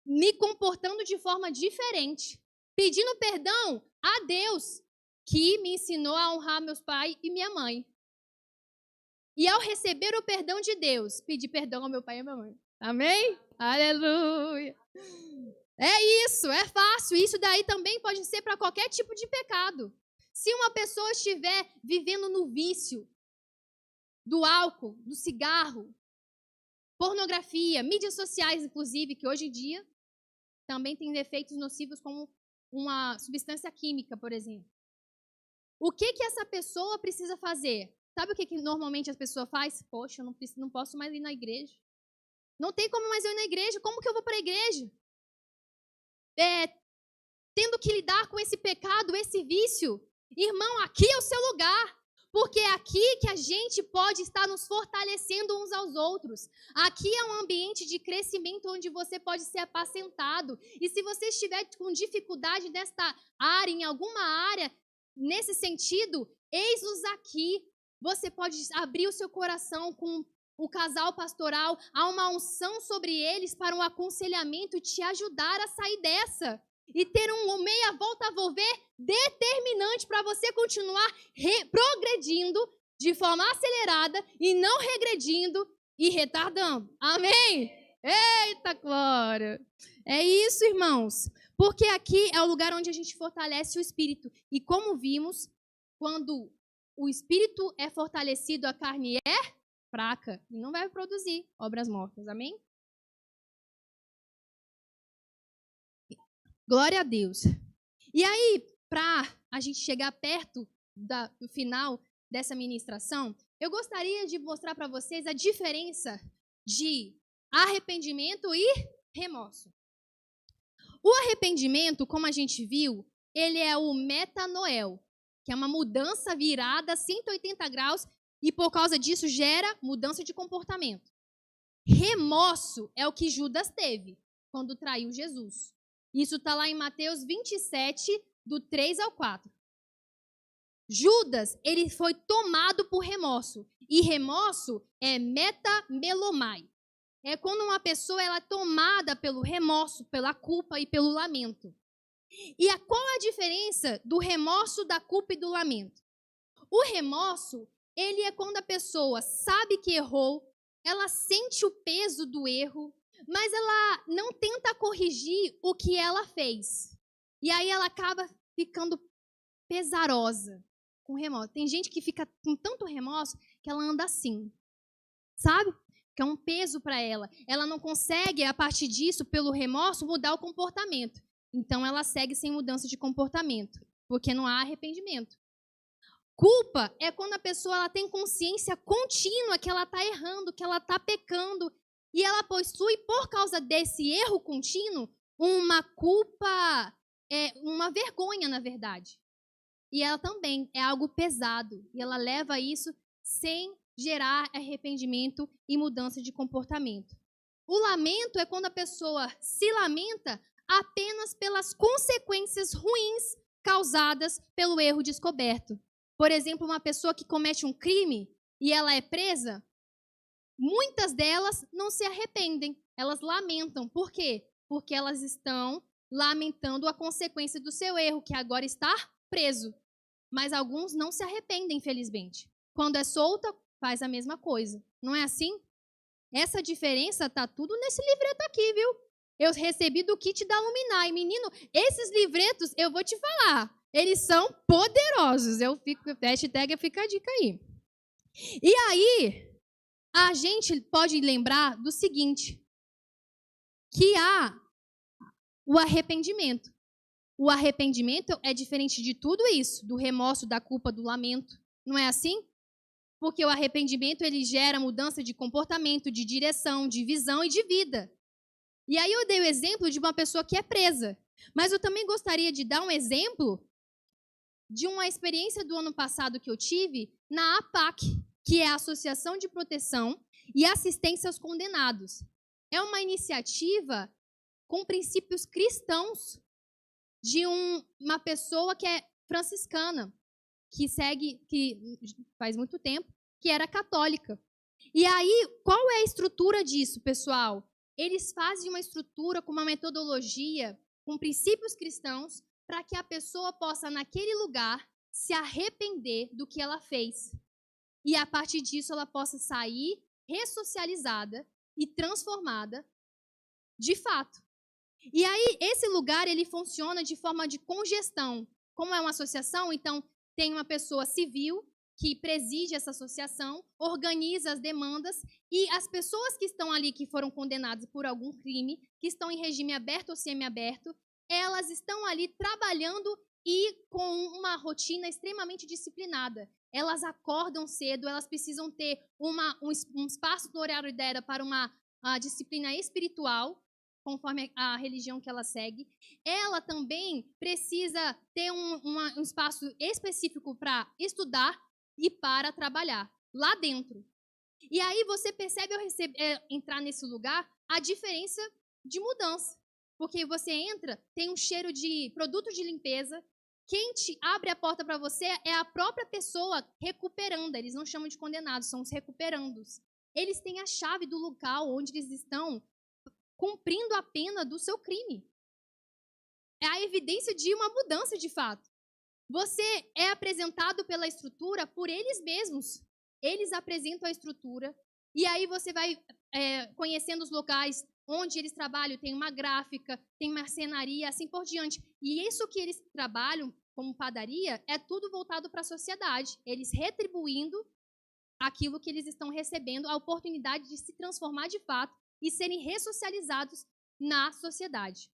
me comportando de forma diferente, pedindo perdão a Deus, que me ensinou a honrar meus pais e minha mãe. E ao receber o perdão de Deus, pedir perdão ao meu pai e à minha mãe. Amém? Aleluia! É isso, é fácil. Isso daí também pode ser para qualquer tipo de pecado. Se uma pessoa estiver vivendo no vício do álcool, do cigarro, pornografia, mídias sociais, inclusive, que hoje em dia também tem efeitos nocivos como uma substância química, por exemplo. O que essa pessoa precisa fazer? Sabe o que normalmente as pessoas fazem? Poxa, eu não posso mais ir na igreja. Não tem como mais eu ir na igreja. Como que eu vou para a igreja? Tendo que lidar com esse pecado, esse vício. Irmão, aqui é o seu lugar. Porque é aqui que a gente pode estar nos fortalecendo uns aos outros. Aqui é um ambiente de crescimento onde você pode ser apacentado. E se você estiver com dificuldade nesta área, em alguma área, nesse sentido, eis-los aqui. Você pode abrir o seu coração com o casal pastoral. Há uma unção sobre eles para um aconselhamento e te ajudar a sair dessa. E ter um meia volta a volver determinante para você continuar progredindo de forma acelerada e não regredindo e retardando. Amém? Eita glória! É isso, irmãos. Porque aqui é o lugar onde a gente fortalece o espírito. E como vimos, quando o espírito é fortalecido, a carne é fraca e não vai produzir obras mortas. Amém? Glória a Deus. E aí, para a gente chegar perto do final dessa ministração, eu gostaria de mostrar para vocês a diferença de arrependimento e remorso. O arrependimento, como a gente viu, ele é o metanoel, que é uma mudança virada 180 graus e por causa disso gera mudança de comportamento. Remorso é o que Judas teve quando traiu Jesus. Isso está lá em Mateus 27, do 3 ao 4. Judas, ele foi tomado por remorso. E remorso é metamelomai. É quando uma pessoa ela é tomada pelo remorso, pela culpa e pelo lamento. E qual a diferença do remorso, da culpa e do lamento? O remorso, ele é quando a pessoa sabe que errou, ela sente o peso do erro, mas ela não tenta corrigir o que ela fez. E aí ela acaba ficando pesarosa com remorso. Tem gente que fica com tanto remorso que ela anda assim, sabe? Que é um peso para ela. Ela não consegue, a partir disso, pelo remorso, mudar o comportamento. Então ela segue sem mudança de comportamento, porque não há arrependimento. Culpa é quando a pessoa ela tem consciência contínua que ela está errando, que ela está pecando. E ela possui, por causa desse erro contínuo, uma culpa, uma vergonha, na verdade. E ela também é algo pesado. E ela leva isso sem gerar arrependimento e mudança de comportamento. O lamento é quando a pessoa se lamenta apenas pelas consequências ruins causadas pelo erro descoberto. Por exemplo, uma pessoa que comete um crime e ela é presa, muitas delas não se arrependem, elas lamentam. Por quê? Porque elas estão lamentando a consequência do seu erro, que agora está preso. Mas alguns não se arrependem, infelizmente. Quando é solta, faz a mesma coisa. Não é assim? Essa diferença tá tudo nesse livreto aqui, viu? Eu recebi do kit da Luminai. Menino, esses livretos, eu vou te falar, eles são poderosos. Hashtag fica a dica aí. E aí, a gente pode lembrar do seguinte, que há o arrependimento. O arrependimento é diferente de tudo isso, do remorso, da culpa, do lamento. Não é assim? Porque o arrependimento, ele gera mudança de comportamento, de direção, de visão e de vida. E aí eu dei o exemplo de uma pessoa que é presa. Mas eu também gostaria de dar um exemplo de uma experiência do ano passado que eu tive na APAC, que é a Associação de Proteção e Assistência aos Condenados. É uma iniciativa com princípios cristãos de uma pessoa que é franciscana, que faz muito tempo, que era católica. E aí, qual é a estrutura disso, pessoal? Eles fazem uma estrutura com uma metodologia, com princípios cristãos, para que a pessoa possa, naquele lugar, se arrepender do que ela fez. E, a partir disso, ela possa sair ressocializada e transformada de fato. E aí, esse lugar, ele funciona de forma de congestão. Como é uma associação, então, tem uma pessoa civil que preside essa associação, organiza as demandas e as pessoas que estão ali, que foram condenadas por algum crime, que estão em regime aberto ou semiaberto, elas estão ali trabalhando e com uma rotina extremamente disciplinada. Elas acordam cedo, elas precisam ter um espaço no horário dela para uma a disciplina espiritual, conforme a religião que ela segue. Ela também precisa ter um espaço específico para estudar e para trabalhar lá dentro. E aí você percebe ao entrar nesse lugar a diferença de mudança. Porque você entra, tem um cheiro de produto de limpeza. Quem te abre a porta para você é a própria pessoa recuperando. Eles não chamam de condenados, são os recuperandos. Eles têm a chave do local onde eles estão cumprindo a pena do seu crime. É a evidência de uma mudança de fato. Você é apresentado pela estrutura por eles mesmos. Eles apresentam a estrutura e aí você vai conhecendo os locais onde eles trabalham. Tem uma gráfica, tem marcenaria, assim por diante. E isso que eles trabalham como padaria é tudo voltado para a sociedade. Eles retribuindo aquilo que eles estão recebendo, a oportunidade de se transformar de fato e serem ressocializados na sociedade.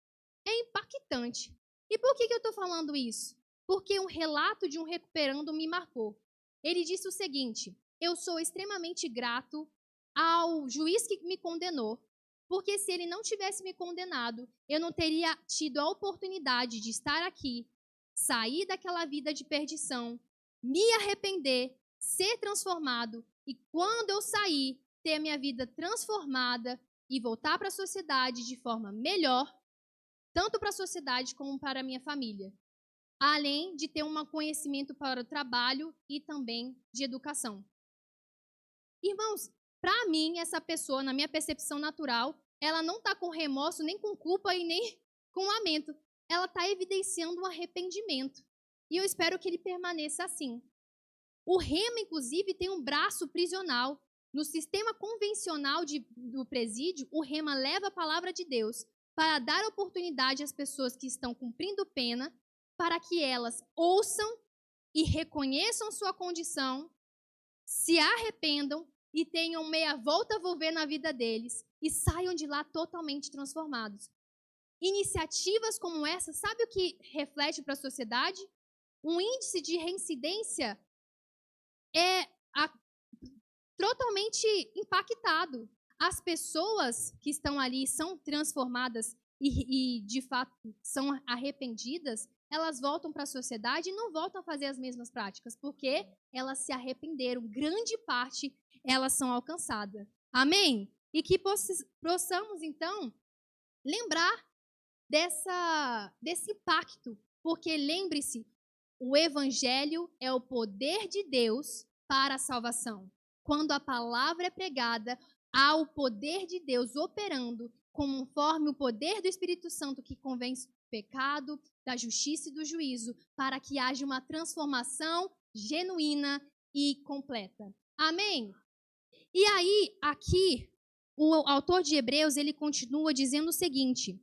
É impactante. E por que eu estou falando isso? Porque um relato de um recuperando me marcou. Ele disse o seguinte: eu sou extremamente grato ao juiz que me condenou, porque se ele não tivesse me condenado, eu não teria tido a oportunidade de estar aqui, sair daquela vida de perdição, me arrepender, ser transformado e quando eu sair, ter a minha vida transformada e voltar para a sociedade de forma melhor, tanto para a sociedade como para a minha família. Além de ter um conhecimento para o trabalho e também de educação. Irmãos, para mim, essa pessoa, na minha percepção natural, ela não está com remorso, nem com culpa e nem com lamento. Ela está evidenciando um arrependimento. E eu espero que ele permaneça assim. O rema, inclusive, tem um braço prisional. No sistema convencional do presídio, o rema leva a palavra de Deus para dar oportunidade às pessoas que estão cumprindo pena, para que elas ouçam e reconheçam sua condição, se arrependam e tenham meia volta a volver na vida deles e saiam de lá totalmente transformados. Iniciativas como essa, sabe o que reflete para a sociedade? Um índice de reincidência totalmente impactado. As pessoas que estão ali são transformadas e de fato são arrependidas, elas voltam para a sociedade e não voltam a fazer as mesmas práticas, porque elas se arrependeram. Grande parte, elas são alcançadas. Amém? E que possamos, então, lembrar desse impacto, porque lembre-se, o evangelho é o poder de Deus para a salvação. Quando a palavra é pregada, há o poder de Deus operando conforme o poder do Espírito Santo que convence do pecado, da justiça e do juízo, para que haja uma transformação genuína e completa. Amém? E aí, aqui, o autor de Hebreus, ele continua dizendo o seguinte.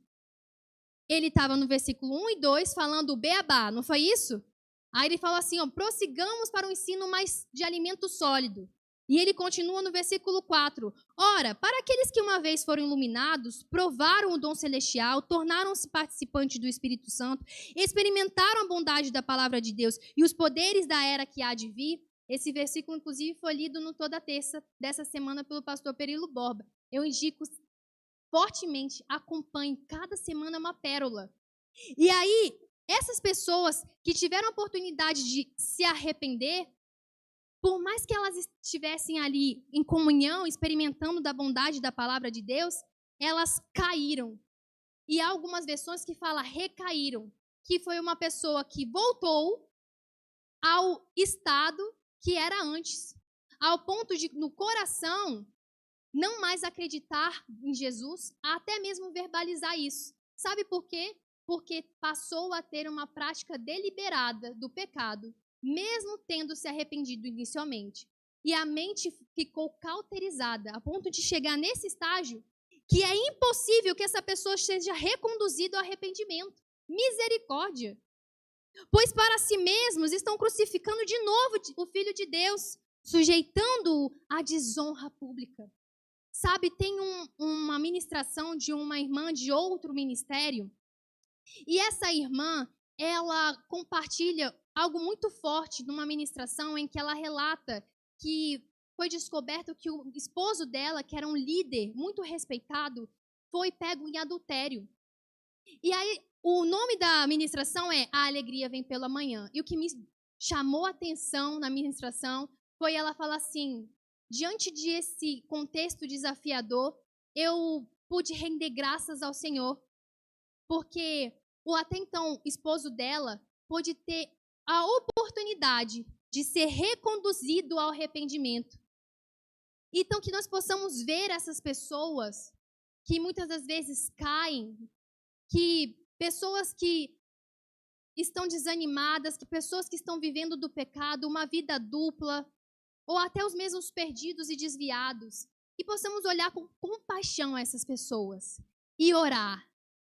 Ele estava no versículo 1 e 2 falando o beabá, não foi isso? Aí ele fala assim, prossigamos para o ensino mais de alimento sólido. E ele continua no versículo 4. Ora, para aqueles que uma vez foram iluminados, provaram o dom celestial, tornaram-se participantes do Espírito Santo, experimentaram a bondade da palavra de Deus e os poderes da era que há de vir. Esse versículo, inclusive, foi lido no Toda Terça dessa semana pelo pastor Perilo Borba. Eu indico fortemente, acompanhe cada semana uma pérola. E aí, essas pessoas que tiveram a oportunidade de se arrepender, por mais que elas estivessem ali em comunhão, experimentando da bondade da palavra de Deus, elas caíram. E há algumas versões que falam recaíram, que foi uma pessoa que voltou ao estado que era antes, ao ponto de, no coração, não mais acreditar em Jesus, até mesmo verbalizar isso. Sabe por quê? Porque passou a ter uma prática deliberada do pecado, mesmo tendo se arrependido inicialmente. E a mente ficou cauterizada, a ponto de chegar nesse estágio que é impossível que essa pessoa seja reconduzida ao arrependimento. Misericórdia! Pois para si mesmos estão crucificando de novo o Filho de Deus, sujeitando-o à desonra pública. Sabe, tem uma ministração de uma irmã de outro ministério, e essa irmã, ela compartilha algo muito forte numa ministração em que ela relata que foi descoberto que o esposo dela, que era um líder muito respeitado, foi pego em adultério. E aí, o nome da ministração é A Alegria Vem Pela Manhã. E o que me chamou a atenção na ministração foi ela falar assim, diante desse contexto desafiador, eu pude render graças ao Senhor, porque o até então esposo dela pôde ter a oportunidade de ser reconduzido ao arrependimento. Então, que nós possamos ver essas pessoas que muitas das vezes caem, que pessoas que estão desanimadas, que pessoas que estão vivendo do pecado, uma vida dupla, ou até os mesmos perdidos e desviados, e possamos olhar com compaixão essas pessoas e orar,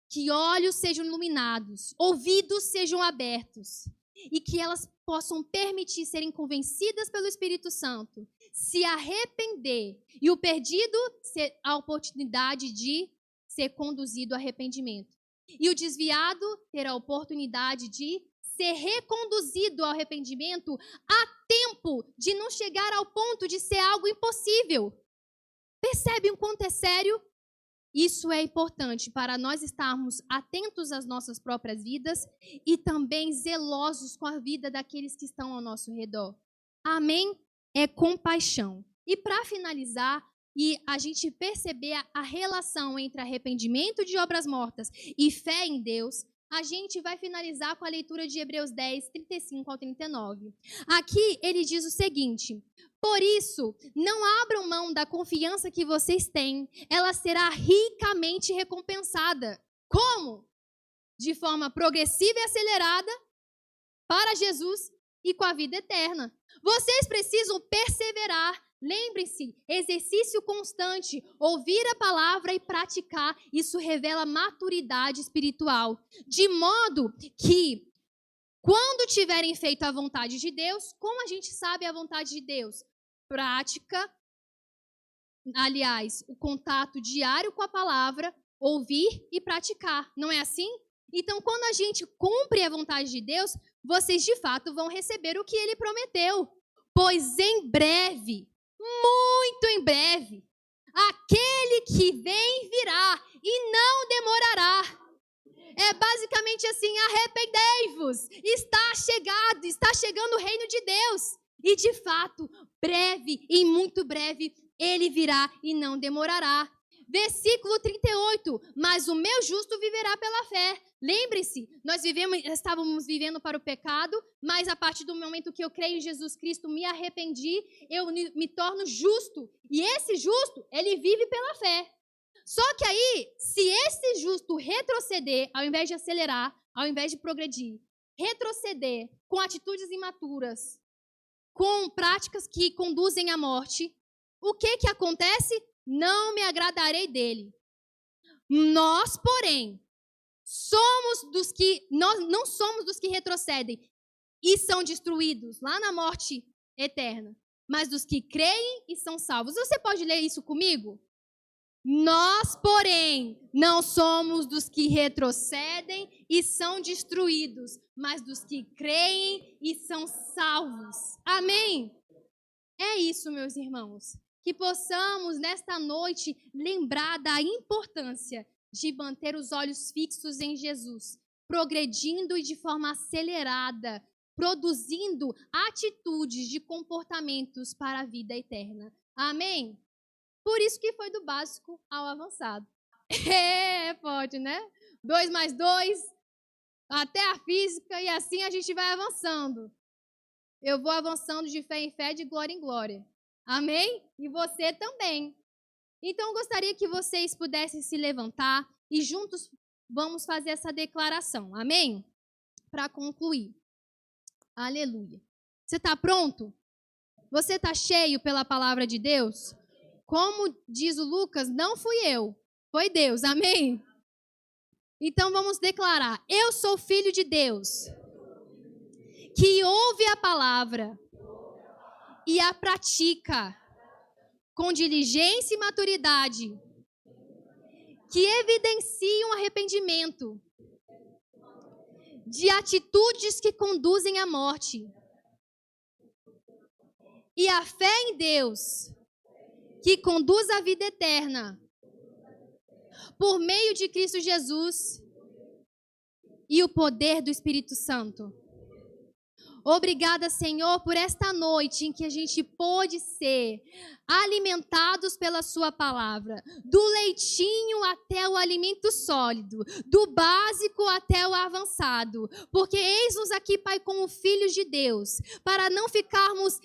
que olhos sejam iluminados, ouvidos sejam abertos, e que elas possam permitir serem convencidas pelo Espírito Santo, se arrepender, e o perdido ter a oportunidade de ser conduzido ao arrependimento. E o desviado ter a oportunidade de ser reconduzido ao arrependimento a tempo de não chegar ao ponto de ser algo impossível. Percebe o quanto é sério? Isso é importante para nós estarmos atentos às nossas próprias vidas e também zelosos com a vida daqueles que estão ao nosso redor. Amém? É compaixão. E para finalizar, e a gente perceber a relação entre arrependimento de obras mortas e fé em Deus, a gente vai finalizar com a leitura de Hebreus 10, 35 ao 39. Aqui ele diz o seguinte: por isso, não abram mão da confiança que vocês têm, ela será ricamente recompensada. Como? De forma progressiva e acelerada para Jesus e com a vida eterna. Vocês precisam perseverar. Lembre-se, exercício constante, ouvir a palavra e praticar, isso revela maturidade espiritual. De modo que, quando tiverem feito a vontade de Deus, como a gente sabe a vontade de Deus? Prática, aliás, o contato diário com a palavra, ouvir e praticar. Não é assim? Então, quando a gente cumpre a vontade de Deus, vocês de fato vão receber o que Ele prometeu. Pois em breve, muito em breve, aquele que vem virá e não demorará. É basicamente assim: arrependei-vos, está chegando o reino de Deus. E de fato, breve e muito breve, ele virá e não demorará. Versículo 38, mas o meu justo viverá pela fé. Lembre-se, nós estávamos vivendo para o pecado, mas a partir do momento que eu creio em Jesus Cristo, me arrependi, eu me torno justo. E esse justo, ele vive pela fé. Só que aí, se esse justo retroceder, ao invés de acelerar, ao invés de progredir, retroceder com atitudes imaturas, com práticas que conduzem à morte, o que acontece? Não me agradarei dele. Nós, porém, nós não somos dos que retrocedem e são destruídos lá na morte eterna, mas dos que creem e são salvos. Você pode ler isso comigo? Nós, porém, não somos dos que retrocedem e são destruídos, mas dos que creem e são salvos. Amém? É isso, meus irmãos. Que possamos, nesta noite, lembrar da importância de manter os olhos fixos em Jesus, progredindo e de forma acelerada, produzindo atitudes de comportamentos para a vida eterna. Amém? Por isso que foi do básico ao avançado. Pode, né? 2 mais 2, até a física, e assim a gente vai avançando. Eu vou avançando de fé em fé, de glória em glória. Amém? E você também. Então, eu gostaria que vocês pudessem se levantar e juntos vamos fazer essa declaração. Amém? Para concluir. Aleluia. Você está pronto? Você está cheio pela palavra de Deus? Como diz o Lucas, não fui eu, foi Deus. Amém? Então, vamos declarar. Eu sou filho de Deus, que ouve a palavra e a pratica com diligência e maturidade, que evidenciam arrependimento de atitudes que conduzem à morte. e a fé em Deus, que conduz à vida eterna, por meio de Cristo Jesus e o poder do Espírito Santo. Obrigada, Senhor, por esta noite em que a gente pôde ser alimentados pela sua palavra, do leitinho até o alimento sólido, do básico até o avançado, porque eis-nos aqui, Pai, como filhos de Deus, para não ficarmos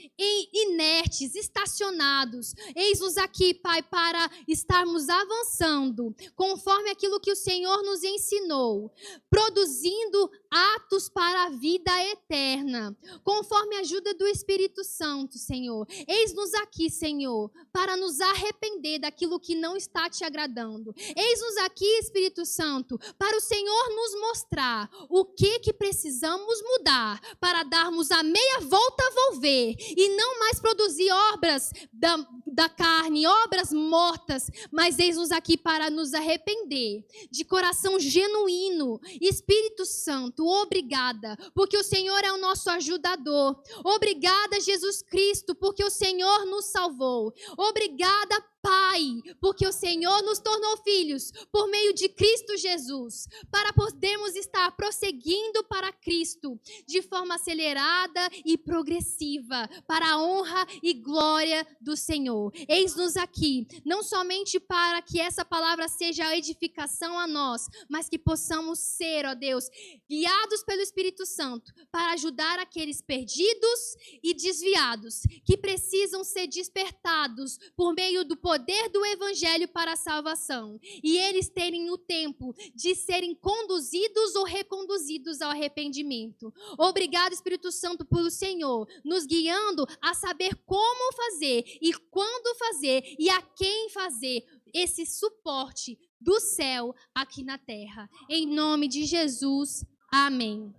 inertes, estacionados. Eis-nos aqui, Pai, para estarmos avançando, conforme aquilo que o Senhor nos ensinou, produzindo atos para a vida eterna, conforme a ajuda do Espírito Santo, Senhor. Eis-nos aqui, Senhor, para nos arrepender daquilo que não está te agradando. Eis-nos aqui, Espírito Santo, para o Senhor nos mostrar o que precisamos mudar, para darmos a meia volta a volver e não mais produzir obras da carne, obras mortas, mas eis-nos aqui para nos arrepender de coração genuíno. Espírito Santo, obrigada, porque o Senhor é o nosso ajudador. Obrigada, Jesus Cristo, porque o Senhor nos salvou. Obrigada, Pai, porque o Senhor nos tornou filhos por meio de Cristo Jesus, para podermos estar prosseguindo para Cristo de forma acelerada e progressiva, para a honra e glória do Senhor. Eis-nos aqui, não somente para que essa palavra seja a edificação a nós, mas que possamos ser, ó Deus, guiados pelo Espírito Santo, para ajudar aqueles perdidos e desviados, que precisam ser despertados por meio do poder do Evangelho para a salvação, e eles terem o tempo de serem conduzidos ou reconduzidos ao arrependimento. Obrigado, Espírito Santo, pelo Senhor, nos guiando a saber como fazer e quando fazer e a quem fazer esse suporte do céu aqui na terra. Em nome de Jesus, amém.